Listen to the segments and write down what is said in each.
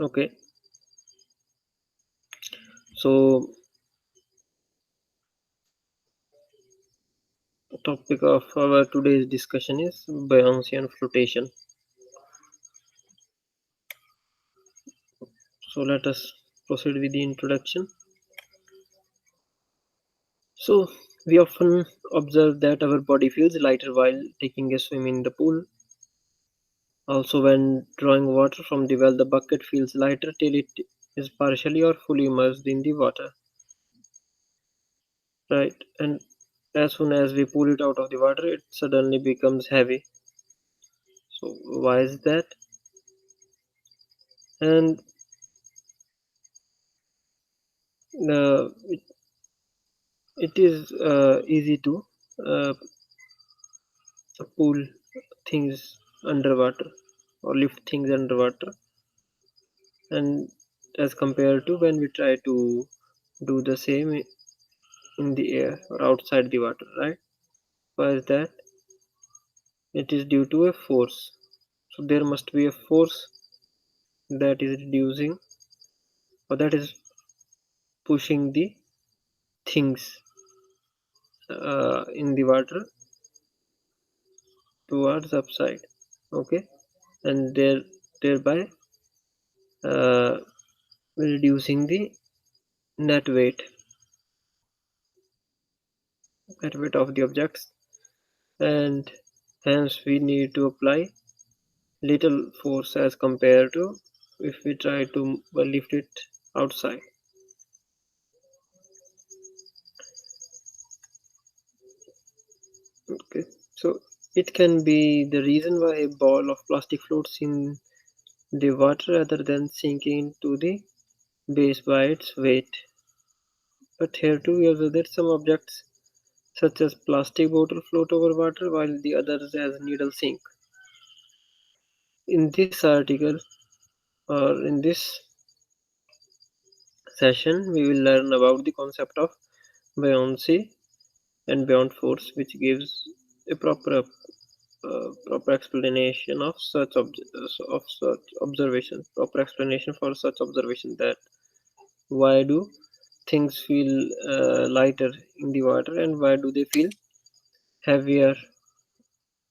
Okay, so the topic of our today's discussion is buoyancy and flotation. So let us proceed with the introduction. So we often observe that our body feels lighter while taking a swim in the pool. Also, when drawing water from the well, the bucket feels lighter till it is partially or fully immersed in the water, right? And as soon as we pull it out of the water, it suddenly becomes heavy. So why is that? And it is easy to uh, pull things underwater or lift things underwater, and as compared to when we try to do the same in the air or outside the water, right? Why is that? It is due to a force. So there must be a force that is reducing or that is pushing the things in the water towards upside. Okay, and thereby uh, reducing the net weight of the objects, and hence we need to apply little force as compared to if we try to lift it outside. Okay, so it can be the reason why a ball of plastic floats in the water rather than sinking into the base by its weight. But here too we observe that some objects such as plastic bottle float over water while the others as needle sink. In this article or in this session we will learn about the concept of buoyancy and buoyant force, which gives a proper explanation of such observation, proper explanation for such observation, that why do things feel lighter in the water and why do they feel heavier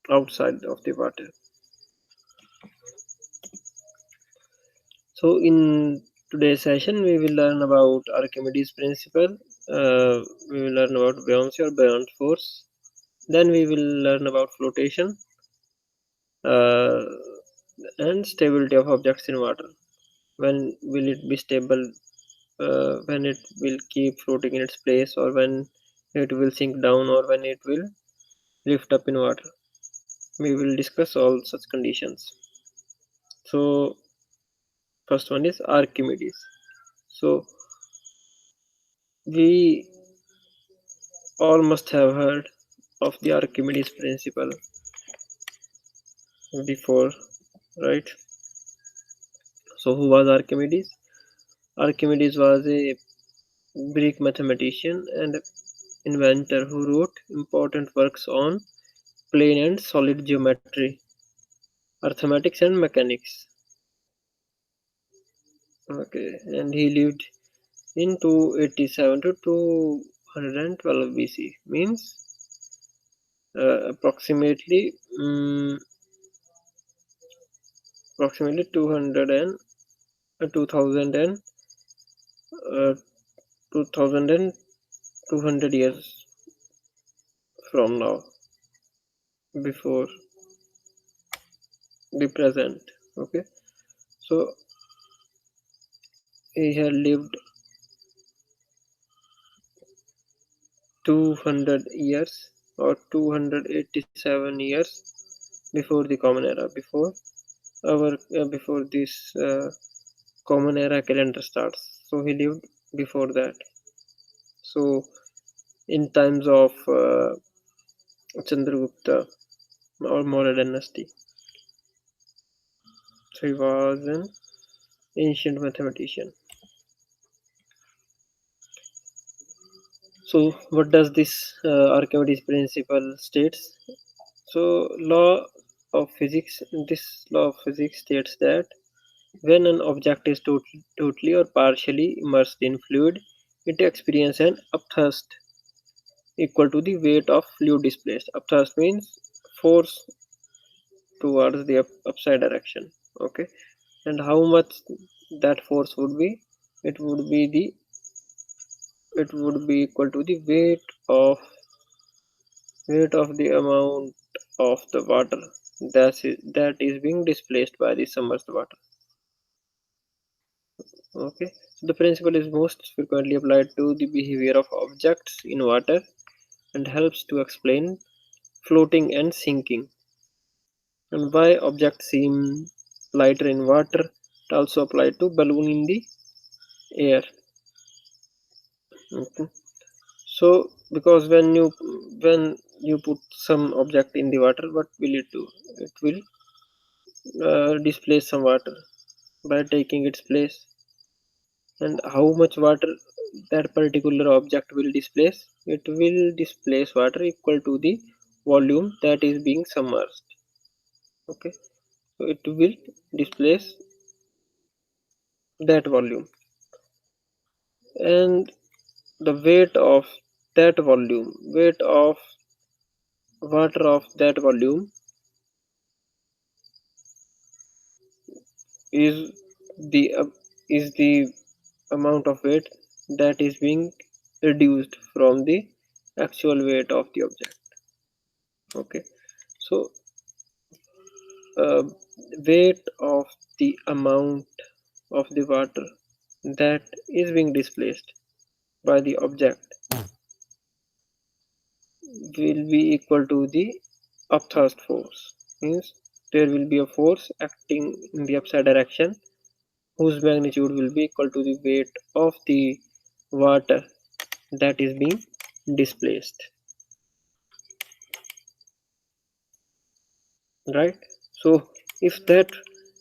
outside of the water. So in today's session we will learn about Archimedes principle, we will learn about buoyancy or buoyant force, then we will learn about flotation uh, and stability of objects in water. When will it be stable? When it will keep floating in its place, or when it will sink down, or when it will lift up in water. We will discuss all such conditions. So first one is Archimedes. So we all must have heard of the Archimedes principle before, right? So who was Archimedes? Archimedes was a Greek mathematician and inventor who wrote important works on plane and solid geometry, arithmetics and mechanics. Okay, and he lived in 287 to 212 BC, means approximately approximately 200 and 2000 and 2000 and 200 years from now, before the present. Okay, so he had lived 200 years or 287 years before the common era, before this common era calendar starts. So he lived before that. So in times of Chandragupta or Maurya dynasty. So he was an ancient mathematician. So what does this Archimedes principle states? So law of physics. This law of physics states that When an object is totally or partially immersed in fluid, it experiences an upthrust equal to the weight of fluid displaced. Upthrust means force towards the upside direction. Okay, and how much that force would be? It would be the it would be equal to the weight of the amount of the water that is being displaced by the submerged water. Okay, so the principle is most frequently applied to the behavior of objects in water and helps to explain floating and sinking, and why objects seem lighter in water. It also applied to balloon in the air. Okay. So because when you put some object in the water, what will it do? It will displace some water by taking its place. And how much water that particular object will displace? It will displace water equal to the volume that is being submerged. Okay, so it will displace that volume, and the weight of water of that volume is the amount of weight that is being reduced from the actual weight of the object. Okay, so uh, weight of the amount of the water that is being displaced by the object will be equal to the upthrust force. Means there will be a force acting in the upside direction whose magnitude will be equal to the weight of the water that is being displaced, right? So if that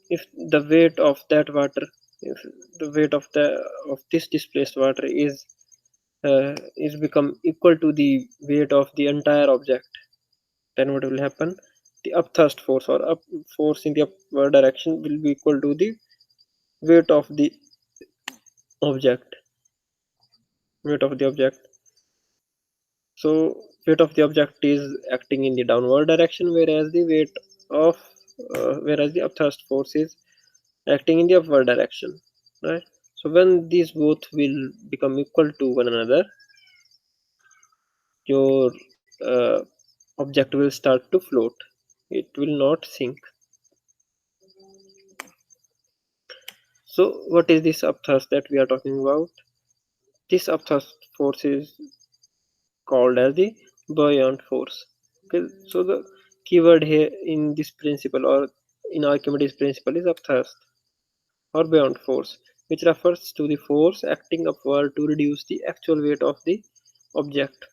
if the weight of that water if the weight of this displaced water is become equal to the weight of the entire object, then what will happen? The upthrust force or up force in the upward direction will be equal to the weight of the object weight of the object. So weight of the object is acting in the downward direction, whereas the upthrust force is acting in the upward direction, right? So when these both will become equal to one another, your object will start to float. It will not sink. So what is this upthrust that we are talking about? This upthrust force is called as the buoyant force. Okay, so the keyword here in this principle or in Archimedes principle is upthrust or buoyant force, which refers to the force acting upward to reduce the actual weight of the object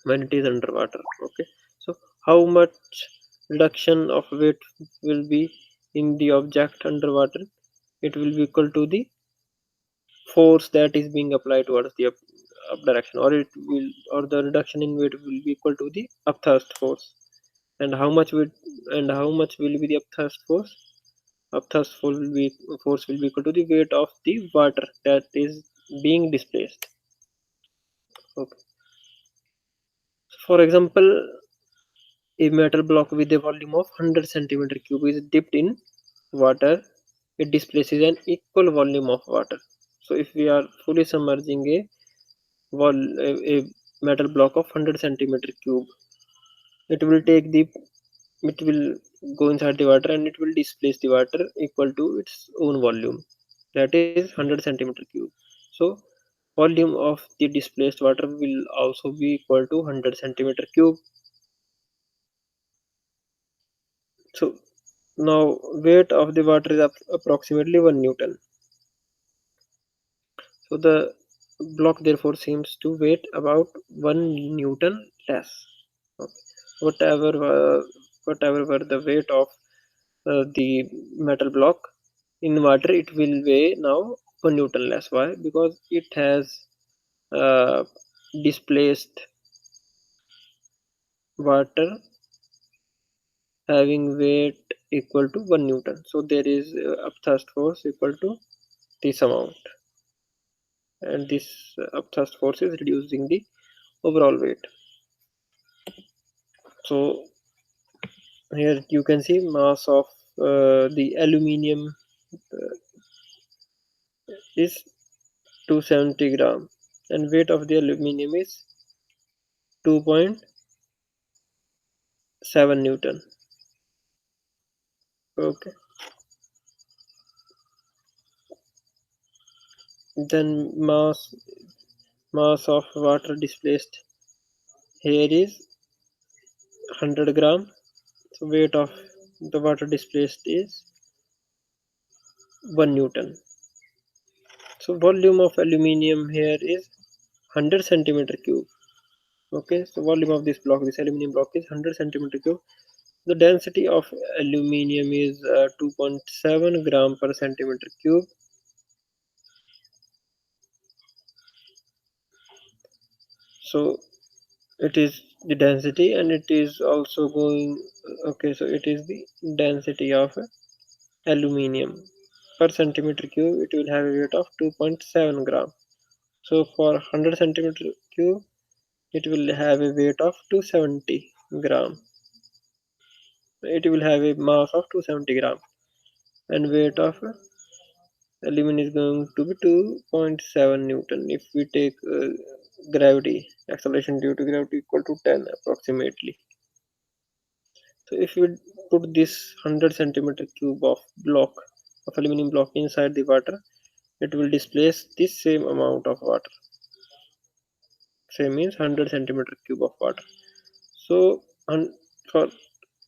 when it is underwater. Okay, so how much reduction of weight will be in the object underwater? It will be equal to the force that is being applied towards the up direction, or it will or the reduction in weight will be equal to the upthrust force. And how much will be the upthrust force? Upthrust force will be equal to the weight of the water that is being displaced. Okay, for example, a metal block with a volume of 100 centimeter cube is dipped in water. It displaces an equal volume of water. So if we are fully submerging a metal block of 100 centimeter cube, it will take the it will go inside the water and it will displace the water equal to its own volume, that is 100 centimeter cube. So volume of the displaced water will also be equal to 100 centimeter cube. So now weight of the water is approximately 1 Newton. So the block therefore seems to weight about 1 Newton less. Okay. Whatever whatever were the weight of the metal block in water, it will weigh now 1 Newton less. Why? Because it has uh, displaced water having weight equal to 1 Newton. So there is upthrust force equal to this amount, and this upthrust force is reducing the overall weight. So here you can see mass of the aluminium is 270 gram, and weight of the aluminium is 2.7 Newton. Okay, then mass of water displaced here is 100 gram. So weight of the water displaced is 1 Newton. So volume of aluminium here is 100 centimeter cube. Okay, so volume of this aluminium block is 100 centimeter cube. The density of aluminium is 2.7 gram per centimeter cube. So it is the density, and it is also going, okay, so it is the density of aluminium per centimeter cube. It will have a weight of 2.7 gram. So for 100 centimeter cube, it will have a weight of 270 gram. It will have a mass of 270 gram, and weight of aluminum is going to be 2.7 Newton. If we take gravity, acceleration due to gravity equal to 10 approximately. So if we put this 100 centimeter cube of aluminum block inside the water, it will displace this same amount of water. Same means 100 centimeter cube of water. So for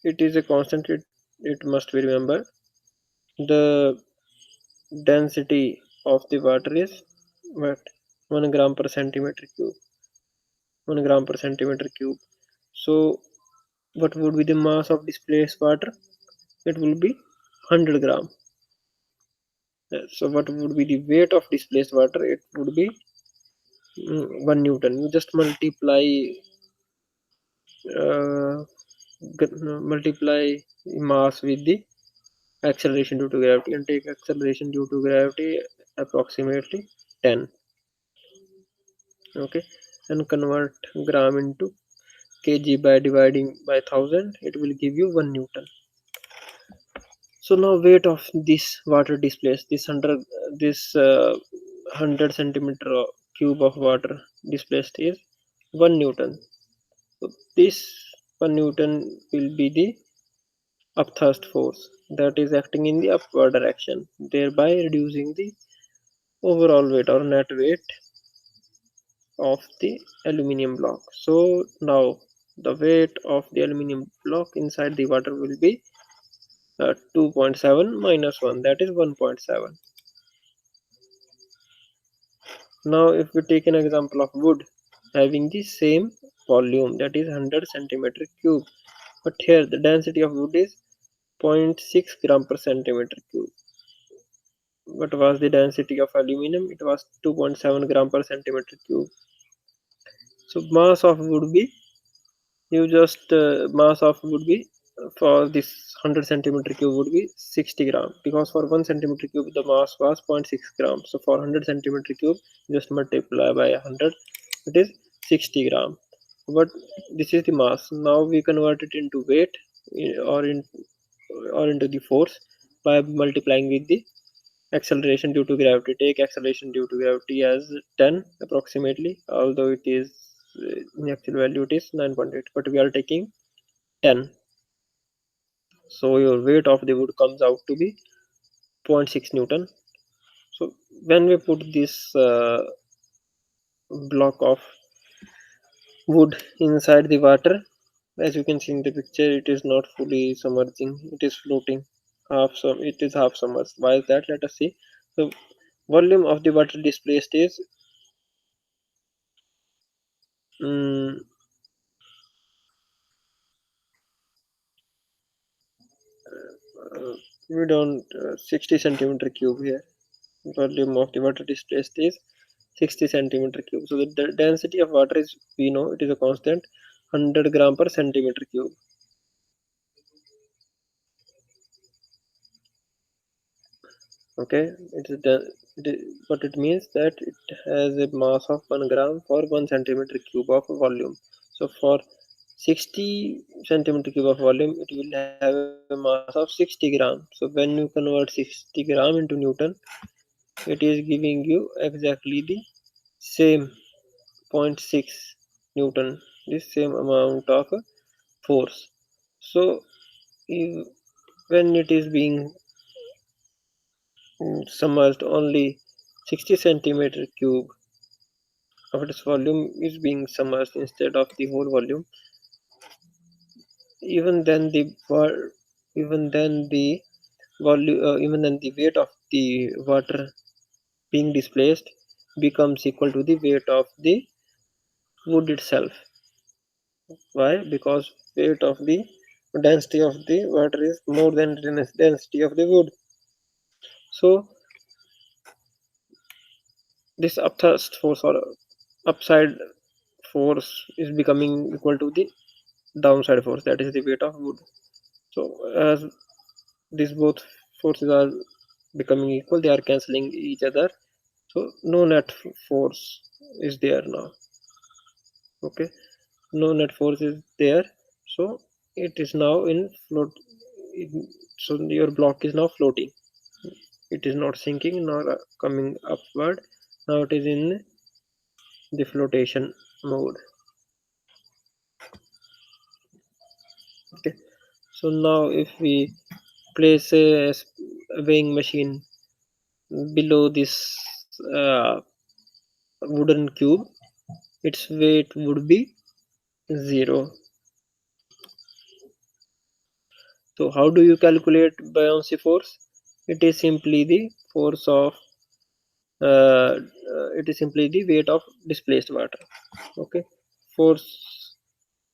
it is a constant, it must be remembered. The density of the water is what, 1 gram per centimeter cube. 1 gram per centimeter cube. So what would be the mass of displaced water? It will be 100 gram. So what would be the weight of displaced water? It would be 1 Newton. You just uh, multiply mass with the acceleration due to gravity, and take acceleration due to gravity approximately 10. Okay, and convert gram into kg by dividing by 1000. It will give you 1 Newton. So now weight of this water displaced, this 100 centimeter cube of water displaced is 1 Newton. So this 1 Newton will be the upthrust force that is acting in the upward direction, thereby reducing the overall weight or net weight of the aluminium block. So now the weight of the aluminium block inside the water will be 2.7 minus 1, that is 1.7. Now if we take an example of wood having the same volume, that is 100 centimeter cube, but here the density of wood is 0.6 gram per centimeter cube. What was the density of aluminum? It was 2.7 gram per centimeter cube. So mass of would be, mass of would be for this 100 centimeter cube would be 60 gram, because for 1 centimeter cube the mass was 0.6 gram. So for 100 centimeter cube, just multiply by 100, it is 60 gram. But this is the mass. Now we convert it into weight, or into the force, by multiplying with the acceleration due to gravity. Take acceleration due to gravity as 10 approximately, although it is in actual value it is 9.8, but we are taking 10. So your weight of the wood comes out to be 0.6 Newton. So when we put this block of wood inside the water, as you can see in the picture, it is not fully submerging, it is floating. It is half submerged. Why is that? Let us see. So volume of the water displaced is um, we don't 60 centimeter cube here. Volume of the water displaced is 60 centimeter cube. So the density of water is, we know it is a constant, 100 gram per centimeter cube. Okay, but it means that it has a mass of 1 gram for 1 centimeter cube of volume. So for 60 centimeter cube of volume, it will have a mass of 60 gram. So when you convert 60 gram into Newton, it is giving you exactly the same zero point 0.6 Newton, the same amount of force. So if, when it is being submerged, only 60 centimeter cube of its volume is being submerged instead of the whole volume. Even then the even then the even then the weight of the water being displaced becomes equal to the weight of the wood itself. Why? Because weight of the density of the water is more than the density of the wood. So this upthrust force or upside force is becoming equal to the downside force, that is the weight of wood. So as these both forces are becoming equal, they are cancelling each other, so no net force is there now. Okay, no net force is there, so it is now in float. So your block is now floating, it is not sinking nor coming upward. Now it is in the flotation mode. Okay, so now if we place a weighing machine below this wooden cube, its weight would be 0. So how do you calculate buoyancy force? It is simply the force of it is simply the weight of displaced water. Okay, force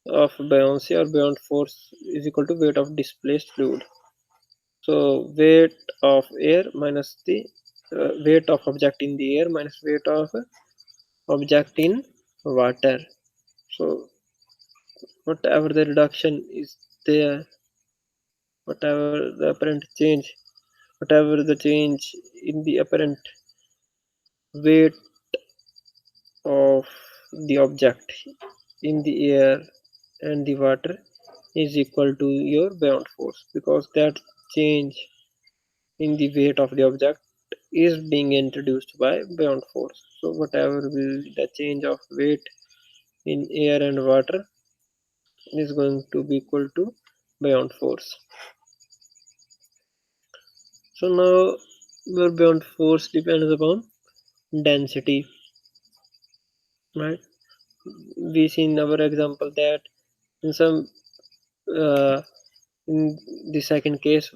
of buoyancy or buoyant force is equal to weight of displaced fluid. So weight of air minus the weight of object in the air minus weight of object in water. So whatever the reduction is there, whatever the apparent change, whatever the change in the apparent weight of the object in the air and the water is equal to your buoyant force, because that change in the weight of the object is being introduced by buoyant force. So whatever will the change of weight in air and water is going to be equal to buoyant force. So now your buoyant force depends upon density, right? We see in our example that in some uh, in the second case,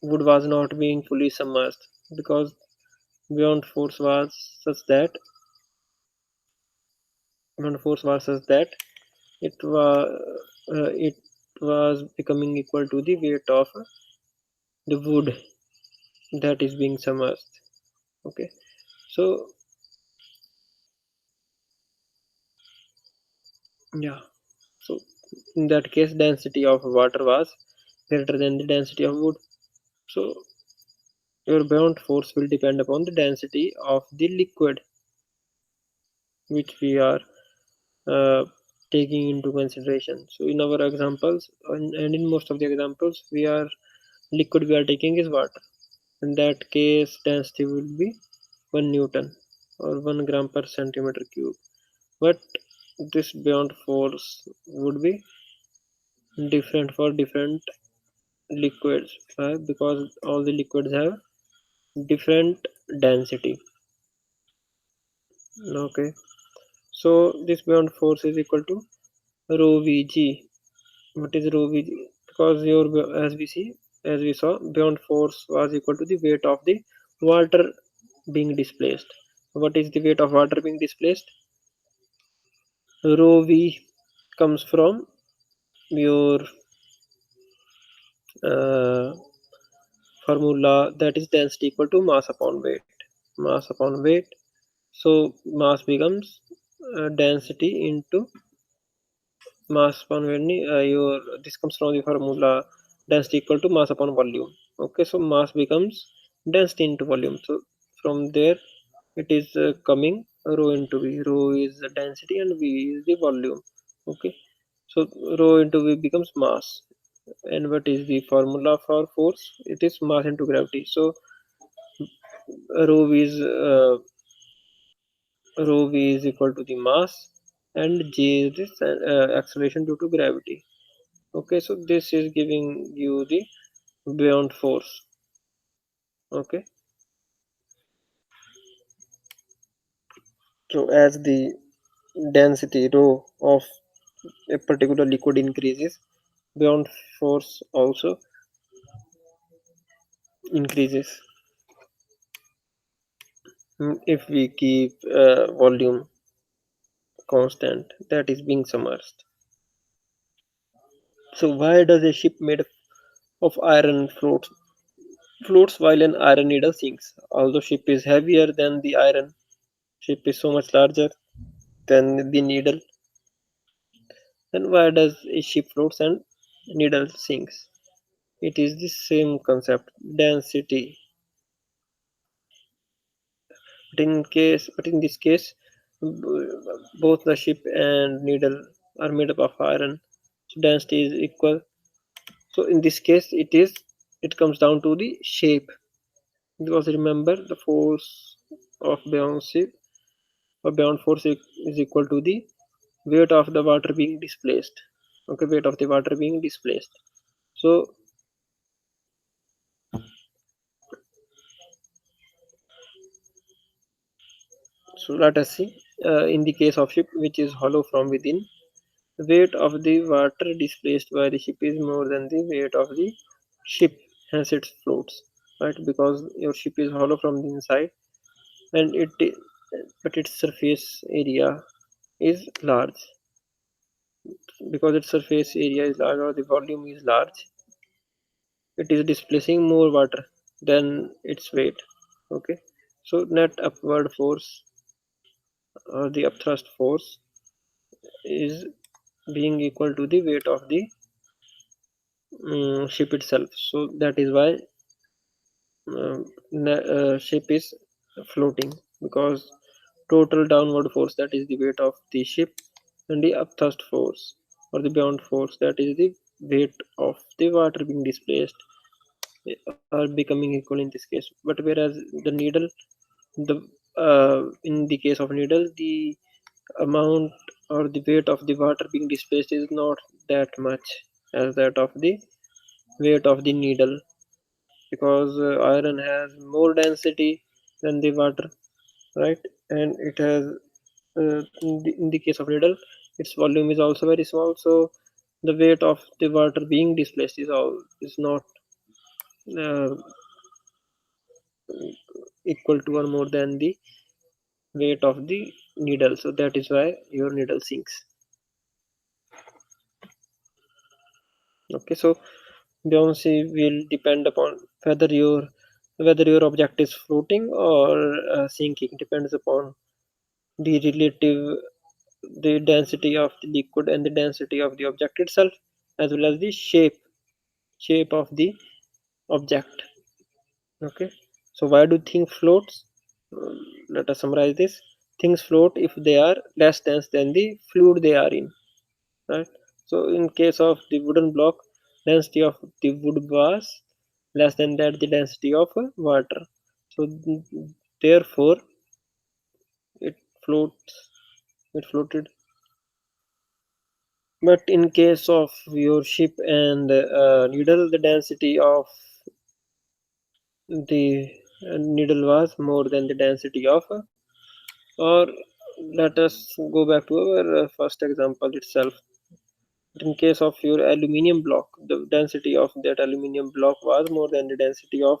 wood was not being fully submerged because buoyant force was such that it was becoming equal to the weight of the wood that is being submerged. Okay, so yeah, so in that case density of water was greater than the density of wood. So your buoyant force will depend upon the density of the liquid which we are uh, taking into consideration. So in our examples and in most of the examples, liquid we are taking is water. In that case density will be 1 Newton or 1 gram per centimeter cube. But this buoyant force would be different for different liquids, because all the liquids have different density. Okay, so this buoyant force is equal to rho vg. What is rho vg? Because your as we saw, buoyant force was equal to the weight of the water being displaced. What is the weight of water being displaced? Rho v comes from your uh, formula, that is density equal to mass upon weight. Mass upon weight. So mass becomes density into mass upon weight. Your This comes from the formula density equal to mass upon volume. Okay, so mass becomes density into volume. So from there it is coming rho into V. Rho is the density and V is the volume. Okay, so rho into V becomes mass. And what is the formula for force? It is mass into gravity. So rho V is rho V is equal to the mass, and G is this acceleration due to gravity. Okay, so this is giving you the buoyant force. Okay, so as the density rho of a particular liquid increases, buoyant force also increases. If we keep volume constant that is being submerged. So why does a ship made of iron floats while an iron needle sinks? Although ship is heavier than the iron, ship is so much larger than the needle. Then why does a ship floats and needle sinks? It is the same concept, density. But in this case, both the ship and needle are made up of iron, so density is equal. So in this case, it comes down to the shape, because remember the force of Bouncy or bound force is equal to the weight of the water being displaced. Okay, weight of the water being displaced. So let us see. In the case of ship which is hollow from within, the weight of the water displaced by the ship is more than the weight of the ship, hence it floats, right? Because your ship is hollow from the inside, and but its surface area is large. Because its surface area is large or the volume is large, it is displacing more water than its weight. Okay, so net upward force or the upthrust force is being equal to the weight of the ship itself. So that is why ship is floating, because total downward force, that is the weight of the ship, and the upthrust force or the bound force, that is the weight of the water being displaced, are becoming equal in this case. But whereas the needle, the in the case of needle, the amount or the weight of the water being displaced is not that much as that of the weight of the needle, because iron has more density than the water, right? And it has in the case of needle, its volume is also very small, so the weight of the water being displaced is not uh, equal to or more than the weight of the needle. So that is why your needle sinks. Okay, so buoyancy will depend upon whether your object is floating or sinking. Depends upon the relative the density of the liquid and the density of the object itself, as well as the shape of the object. Okay, so why do things floats? Let us summarize this. Things float if they are less dense than the fluid they are in, right? So in case of the wooden block, density of the wood was less than that the density of water, so therefore it floats it floated. But in case of your ship and needle, the density of the needle was more than the density of or let us go back to our first example itself. In case of your aluminium block, the density of that aluminium block was more than the density of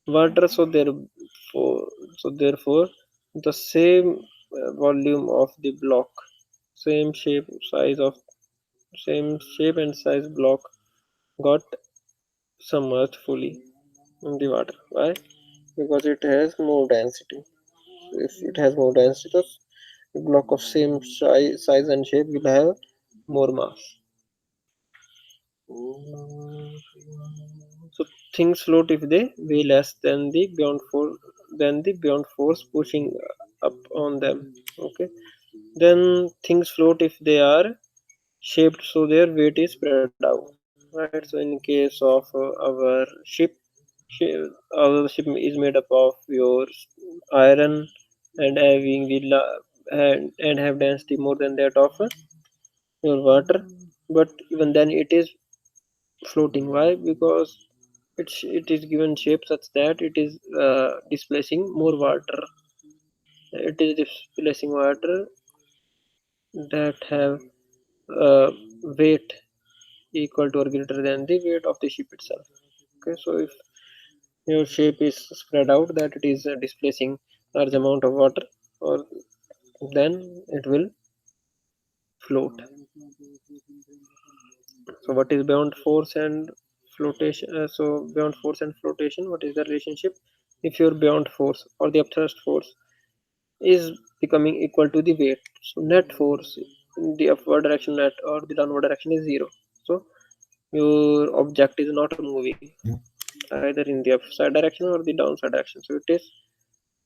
water. So therefore, the same volume of the block, same shape, size of same shape and size block got submerged fully in the water. Why? Because it has more density. If it has more density, the block of same size and shape will have more mass. So things float if they weigh less than the beyond force pushing up on them. Okay. Then things float if they are shaped so their weight is spread out. Right. So in case of our our ship is made up of your iron and having and have density more than that of your water, but even then it is floating. Why? Because it is given shape such that it is displacing more water. It is displacing water that have uh, weight equal to or greater than the weight of the ship itself. Okay, so if your shape is spread out, that it is displacing large amount of water, or then it will float. So what is beyond force and flotation? So beyond force and flotation, what is the relationship? If your beyond force or the upthrust force is becoming equal to the weight, so net force in the upward direction net or the downward direction is zero. So your object is not moving either in the upside direction or the downside direction. So it is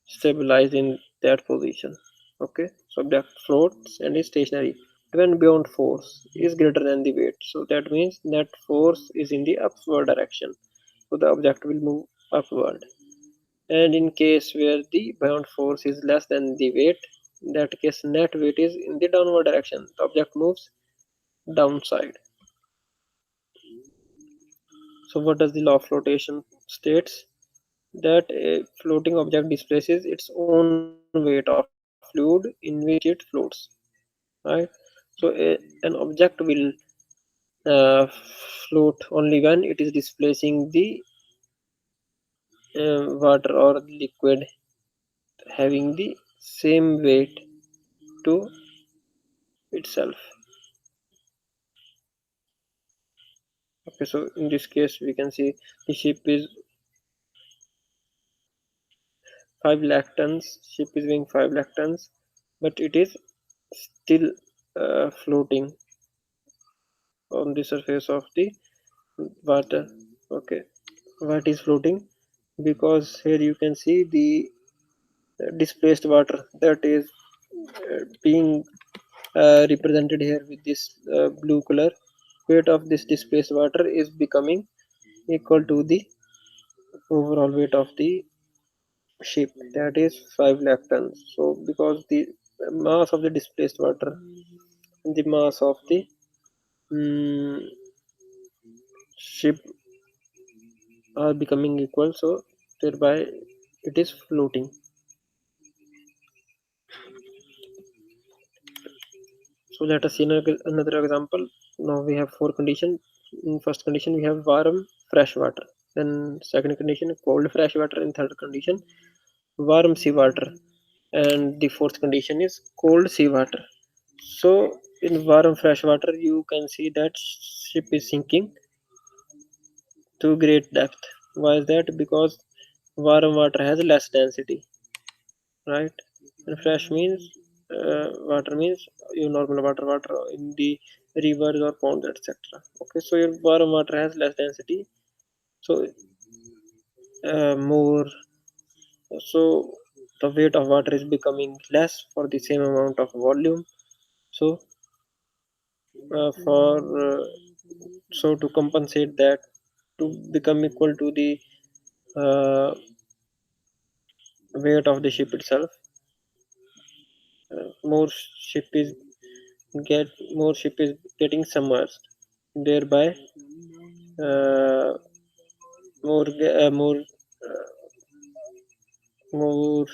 stabilized in that position. Okay, so object floats and is stationary when beyond force is greater than the weight. So that means net force is in the upward direction. So the object will move upward. And in case where the beyond force is less than the weight, in that case net weight is in the downward direction. The object moves downside. So what does the law of flotation states? That a floating object displaces its own weight of fluid in which it floats. Right? So an object will float only when it is displacing the water or liquid having the same weight to itself. Okay, so in this case we can see the ship is 5 lakh tons. Ship is weighing 5 lakh tons, but it is still floating on the surface of the water. Okay, what is floating? Because here you can see the displaced water that is being represented here with this blue color. Weight of this displaced water is becoming equal to the overall weight of the ship, that is 5 lakh tons. So because the mass of the displaced water and the mass of the mm, ship are becoming equal, so thereby it is floating. So let us see another example. Now we have four conditions. In first condition we have warm fresh water. Then second condition cold fresh water. In third condition warm seawater. And the fourth condition is cold seawater. So in warm fresh water you can see that ship is sinking to great depth. Why is that? Because warm water has less density, right? And fresh means water means your normal water in the rivers or ponds, etc. Okay, so your warm water has less density, so more. So the weight of water is becoming less for the same amount of volume. So for so to compensate that, to become equal to the uh, weight of the ship itself, more ship is get more ship is getting submerged, thereby uh, more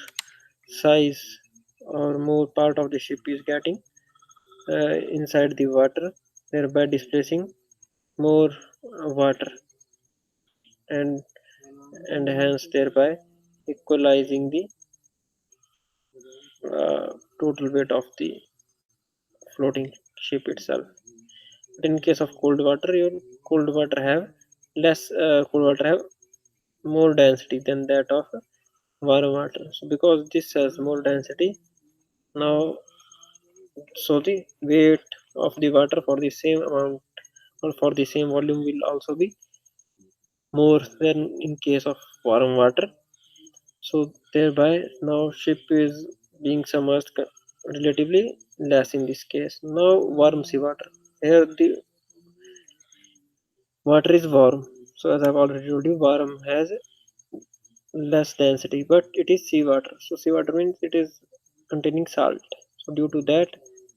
size or more part of the ship is getting inside the water, thereby displacing more water, and hence thereby equalizing the total weight of the floating ship itself. But in case of cold water, your cold water have more density than that of warm water. So because this has more density, now so the weight of the water for the same amount or for the same volume will also be more than in case of warm water. So thereby now ship is being submerged relatively less in this case. Now warm seawater. Here the water is warm. So as I've already told you, warm has less density, but it is seawater. So seawater means it is containing salt. So due to that,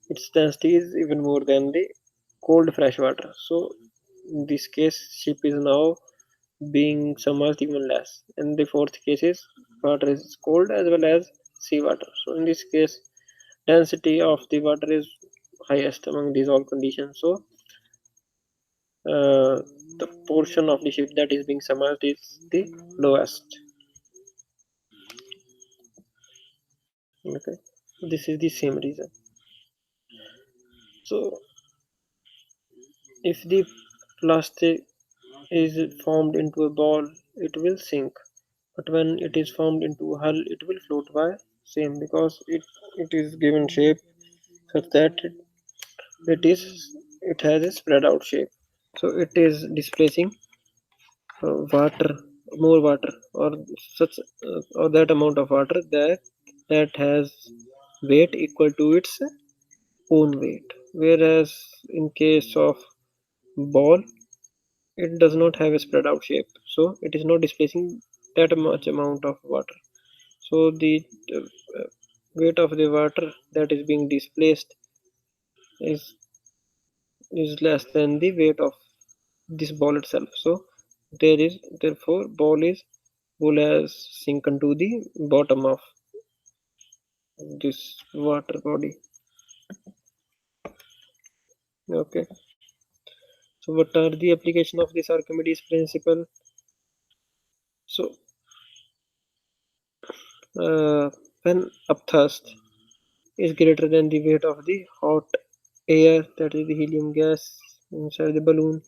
its density is even more than the cold fresh water. So in this case, ship is now being submerged even less. And the fourth case is water is cold as well as seawater. So in this case, density of the water is highest among these all conditions. So the portion of the ship that is being submerged is the lowest. Okay, this is the same reason. So if the plastic is formed into a ball, it will sink. But when it is formed into a hull, it will float by same because it is given shape such that it has a spread out shape. So it is displacing water, more water, or such or that amount of water that has weight equal to its own weight. Whereas in case of ball, it does not have a spread out shape, so it is not displacing that much amount of water. So the uh, weight of the water that is being displaced is is less than the weight of this ball itself. So there is therefore ball has sunken to the bottom of this water body. Okay. So what are the application of this Archimedes principle? So uh, when upthrust is greater than the weight of the hot air, that is the helium gas inside the balloon,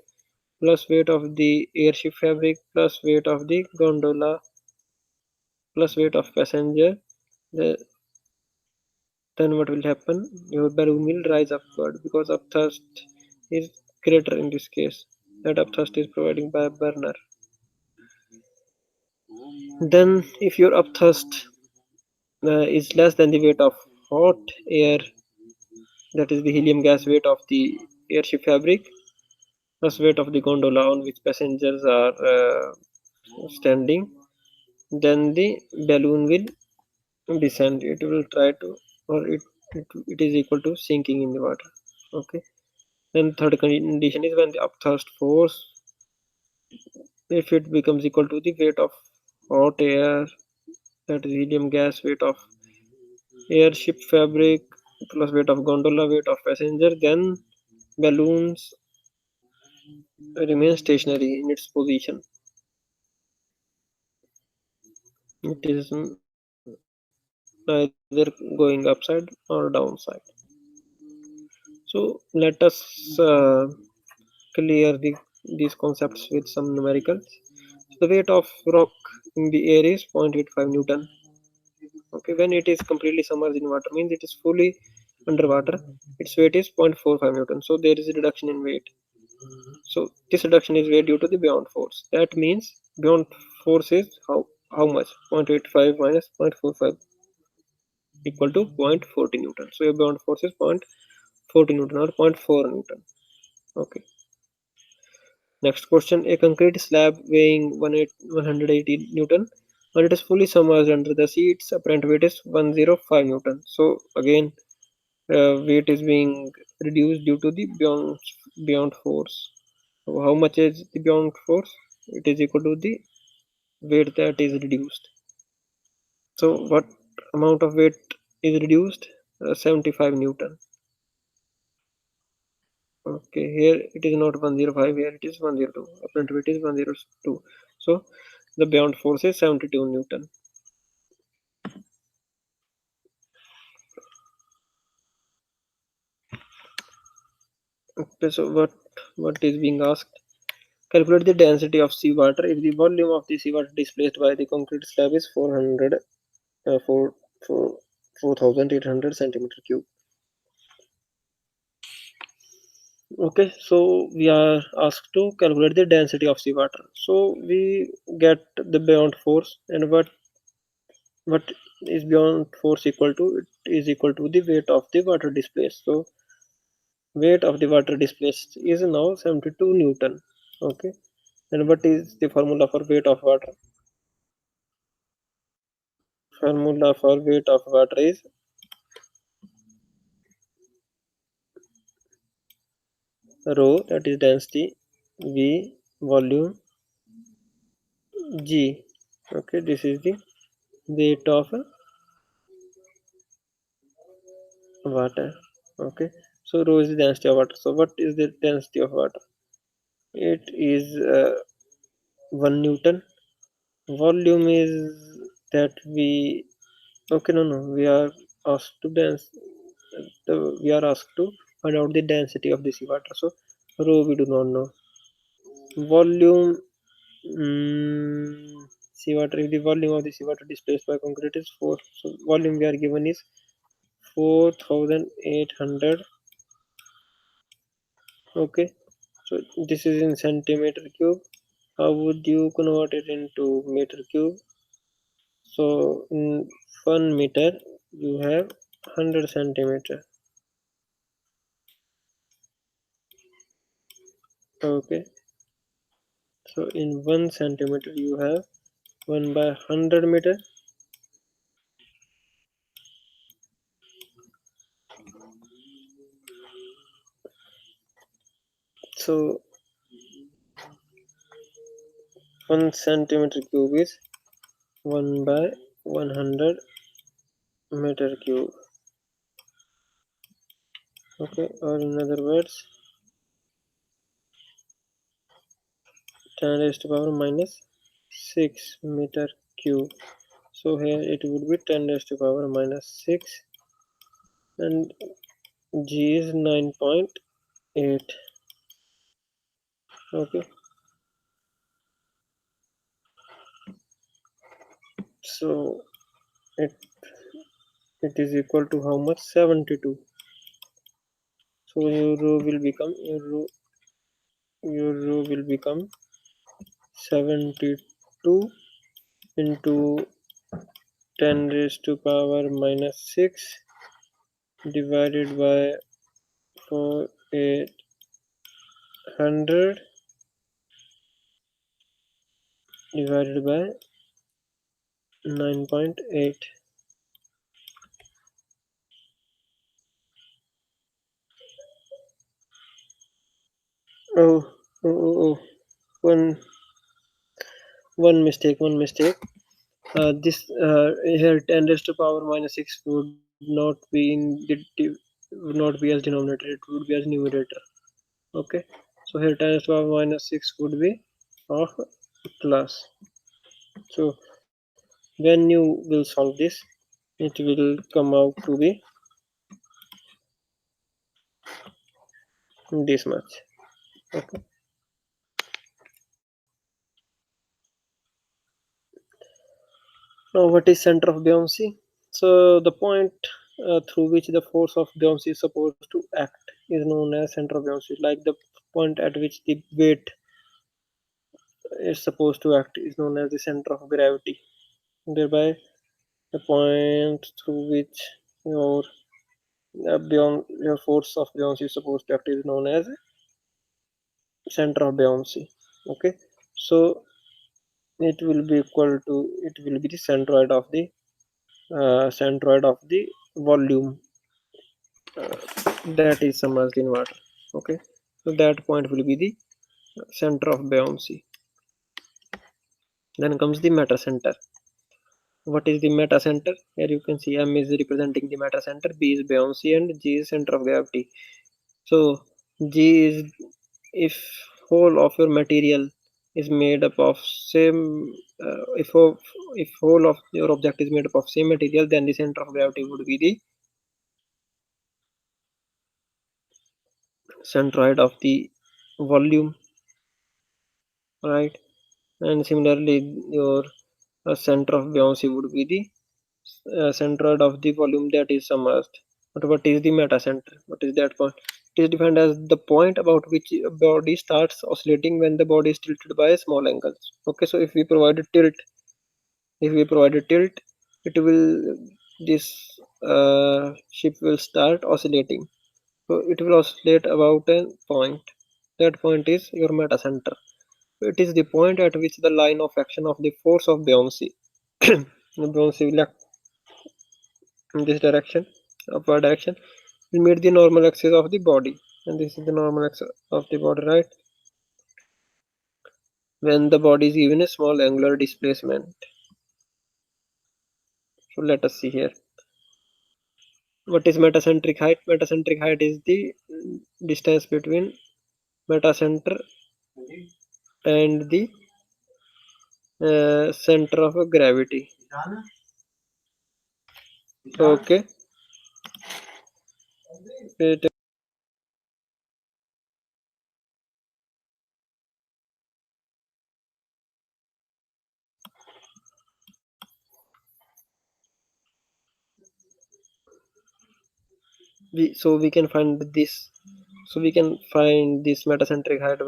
plus weight of the airship fabric, plus weight of the gondola, plus weight of passenger, the, then what will happen? Your balloon will rise upward because upthrust is greater in this case. That upthrust is providing by a burner. Then, if your upthrust is less than the weight of hot air, that is the helium gas weight of the airship fabric, plus weight of the gondola on which passengers are standing, then the balloon will descend. It will try to, or it is equal to sinking in the water. Okay. Then third condition is when the upthrust force, if it becomes equal to the weight of hot air, that is helium gas weight of airship fabric plus weight of gondola weight of passenger, then balloons remain stationary in its position. It is neither going upside or downside. So let us clear these concepts with some numericals. So the weight of rock in the air is 0.85 Newton. Okay, when it is completely submerged in water, means it is fully underwater, its weight is 0.45 Newton. So there is a reduction in weight. So this reduction is weight due to the buoyant force. That means buoyant force is how much? 0.85 minus 0.45 equal to 0.40 Newton. So your buoyant force is 0.40 Newton or zero point 0.4 Newton. Okay. Next question. A concrete slab weighing 180 Newton, when it is fully submerged under the sea, its apparent weight is 105 Newton. So again, weight is being reduced due to the buoyant force. So how much is the buoyant force? It is equal to the weight that is reduced. So what amount of weight is reduced? 75 Newton. Okay, here it is not 105, here it is 102. Apparent weight is 102. So the buoyant force is 72 Newton. Okay, so what is being asked? Calculate the density of seawater if the volume of the seawater displaced by the concrete slab is 400 4 4,800 centimeter cube. Okay, so we are asked to calculate the density of seawater. So we get the buoyant force, and what is buoyant force equal to? It is equal to the weight of the water displaced. So weight of the water displaced is now 72 Newton. Okay, and what is the formula for weight of water? Formula for weight of water is rho, that is density, V volume, G. Okay, this is the weight of water. Okay, so rho is the density of water. So what is the density of water? It is 1 Newton. Volume is that we, okay, no, we are asked to we are asked to find out the density of the seawater. So rho we do not know. Volume, seawater, if the volume of the seawater displaced by concrete is 4, so volume we are given is 4800. Okay, so this is in centimeter cube. How would you convert it into meter cube? So in 1 meter you have 100 centimeter. Okay, so in 1 centimeter you have 1 by 100 meter. So 1 centimeter cube is 1 by 100 meter cube. Okay, or in other words 10 raised to power minus 6 meter cube. So here it would be 10 raised to power minus 6, and G is 9.8. Okay, so it it is equal to how much? 72. So your row will become 72 into 10 raised to power minus 6 divided by 4800 divided by 9.8. Oh, oh, oh, oh. One, one mistake. This here 10 raised to power minus 6 would not be in would not be as denominator. It would be as numerator. Okay. So here 10 raised to power minus 6 would be of plus. So when you will solve this, it will come out to be this much. Okay. Now what is center of buoyancy? So the point through which the force of buoyancy is supposed to act is known as center of buoyancy. Like the point at which the weight is supposed to act is known as the center of gravity. Thereby, the point through which your your force of buoyancy is supposed to act is known as center of buoyancy. Okay, so it will be the centroid of the volume that is submerged in water. Okay, so that point will be the center of buoyancy. Then comes the metacenter. What is the metacenter? Here you can see M is representing the metacenter, B is buoyancy, and G is center of gravity. So G is if whole of your material is made up of same if whole of your object is made up of same material, then the center of gravity would be the centroid of the volume, right? And similarly, your center of buoyancy would be the centroid of the volume that is submerged. But what is the metacenter? What is that point? It is defined as the point about which a body starts oscillating when the body is tilted by a small angle. Okay, so if we provide a tilt, it will this ship will start oscillating. So it will oscillate about a point. That point is your metacenter. It is the point at which the line of action of the force of buoyancy, buoyancy will act in this direction, upward direction, will meet the normal axis of the body, and this is the normal axis of the body, right? When the body is given a small angular displacement. So let us see here. What is metacentric height? Metacentric height is the distance between metacenter and the center of gravity. Okay. It, we can find this. So we can find this metacentric height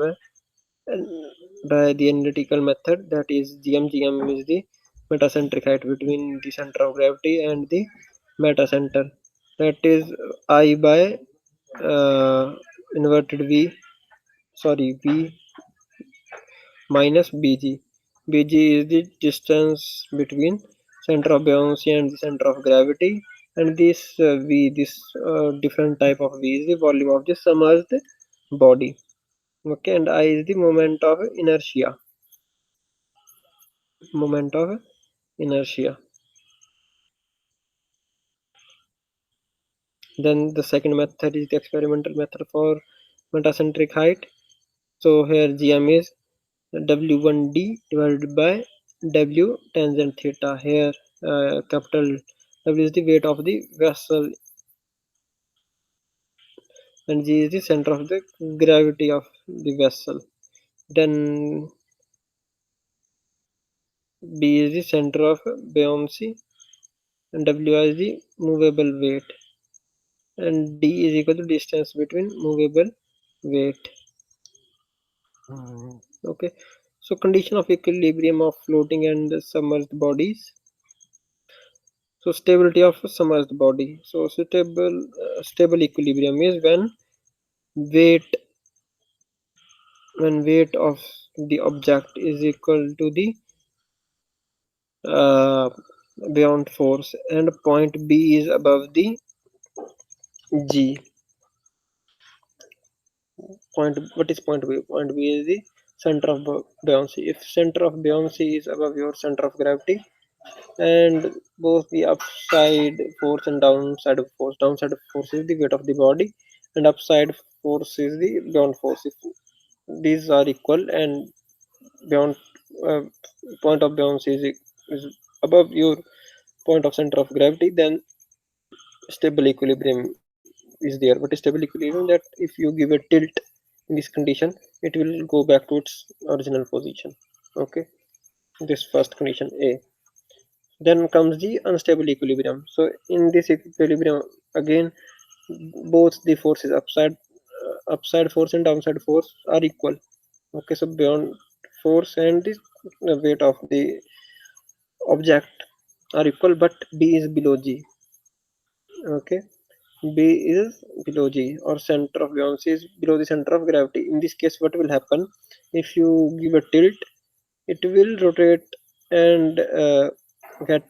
by the analytical method, that is GM. GM is the metacentric height between the center of gravity and the metacenter. That is I by inverted V, sorry, V minus BG. BG is the distance between center of buoyancy and the center of gravity, and this V, this different type of V is the volume of the submerged body. Okay, and I is the moment of inertia. Moment of inertia. Then the second method is the experimental method for metacentric height. So here GM is W1D divided by W tangent theta. Here capital W is the weight of the vessel and G is the center of the gravity of the vessel. Then B is the center of buoyancy and W is the movable weight, and D is equal to distance between movable weight. Okay, so condition of equilibrium of floating and submerged bodies. So stability of submerged body. So stable equilibrium is weight when weight of the object is equal to the uh, buoyant force and point B is above the G. What is point B? Point B is the center of buoyancy. If center of buoyancy is above your center of gravity, and both the upside force and downside force is the weight of the body, and upside force is the buoyant force. If these are equal and beyond uh, point of buoyancy is above your point of center of gravity, then stable equilibrium is there. But stable equilibrium, that if you give a tilt in this condition, it will go back to its original position. Okay, this first condition A. Then comes the unstable equilibrium. So in this equilibrium, again, both the forces, upside force and downside force, are equal. Okay, so beyond force and the weight of the object are equal, but B is below G. Okay, B is below G, or center of buoyancy is below the center of gravity. In this case, what will happen? If you give a tilt, it will rotate and get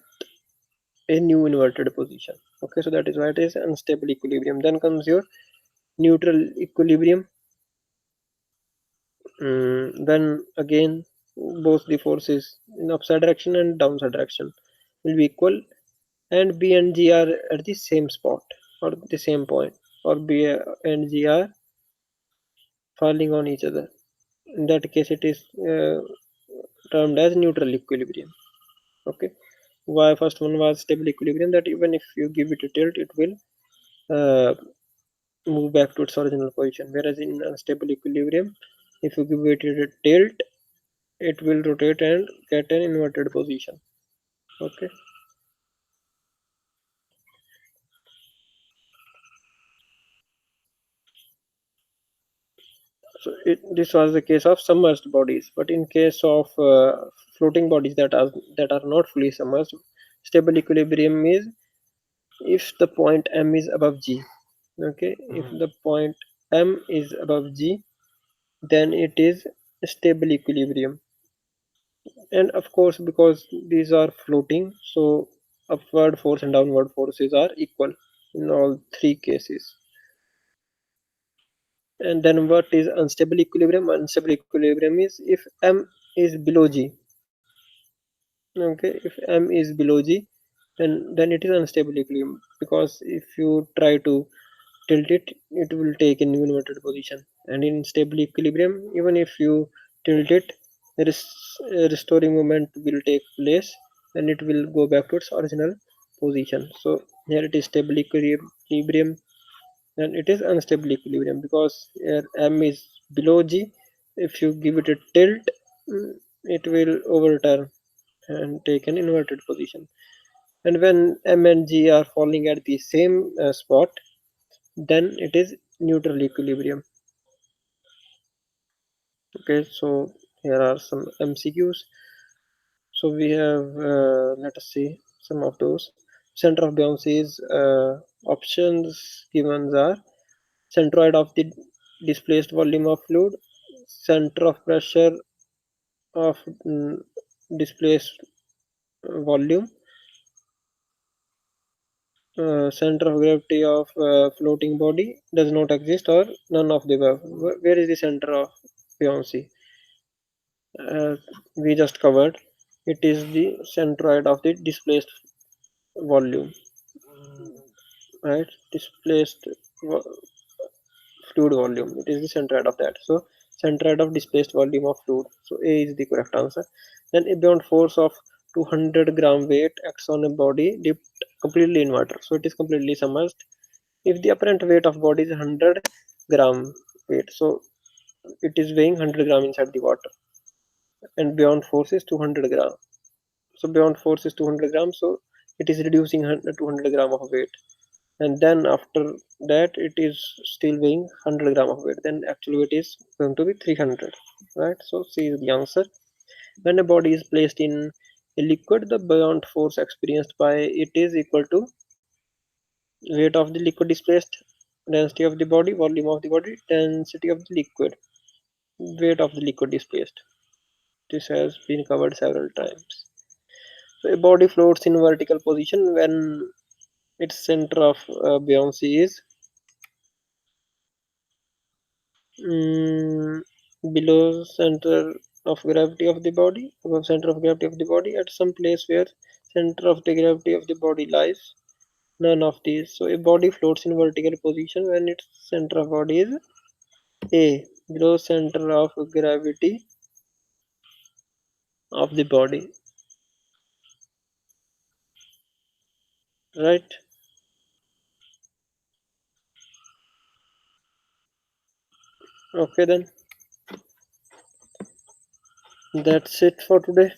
a new inverted position. Okay, so that is why it is unstable equilibrium. Then comes your neutral equilibrium. Then again, both the forces in upside direction and downside direction will be equal, and B and G are at the same spot or the same point, or B and G are falling on each other. In that case, it is termed as neutral equilibrium. Okay, why first one was stable equilibrium, that even if you give it a tilt, it will uh, move back to its original position, whereas in unstable equilibrium, if you give it a tilt, it will rotate and get an inverted position. Okay, This was the case of submerged bodies, but in case of floating bodies that are not fully submerged, stable equilibrium is if the point M is above G. Okay, if the point M is above G, then it is stable equilibrium. And of course, because these are floating, so upward force and downward forces are equal in all three cases. And then what is unstable equilibrium? Unstable equilibrium is if M is below G. Okay, if M is below G, then it is unstable equilibrium, because if you try to tilt it, it will take an inverted position. And in stable equilibrium, even if you tilt it, restoring moment will take place and it will go back to its original position. So here it is stable equilibrium, and it is unstable equilibrium because here M is below G. If you give it a tilt, it will overturn and take an inverted position. And when M and G are falling at the same spot, then it is neutral equilibrium. Okay, so here are some MCQs. So we have, let us see some of those. Center of Bouncy's options given are centroid of the displaced volume of fluid, center of pressure of displaced volume, center of gravity of floating body does not exist, or none of the above. Where is the center of Buoyancy? We just covered. It is the centroid of the displaced volume, right? Displaced fluid volume. It is the centroid of that. So centroid of displaced volume of fluid. So A is the correct answer. Then a buoyant force of 200 gram weight acts on a body dipped completely in water. So it is completely submerged. If the apparent weight of body is 100 gram weight, so it is weighing 100 gram inside the water, and buoyant force is 200 gram. So buoyant force is 200 grams, so it is reducing 200 gram of weight, and then after that it is still weighing 100 gram of weight, then actual weight is going to be 300, right? So C is the answer. When a body is placed in a liquid, the buoyant force experienced by it is equal to weight of the liquid displaced, density of the body, volume of the body, density of the liquid, weight of the liquid displaced. This has been covered several times. So a body floats in vertical position when its center of buoyancy is mm, below center of gravity of the body, above center of gravity of the body, at some place where center of the gravity of the body lies. None of these. So a body floats in vertical position when its center of body is A, below center of gravity of the body. Right? Okay then. That's it for today.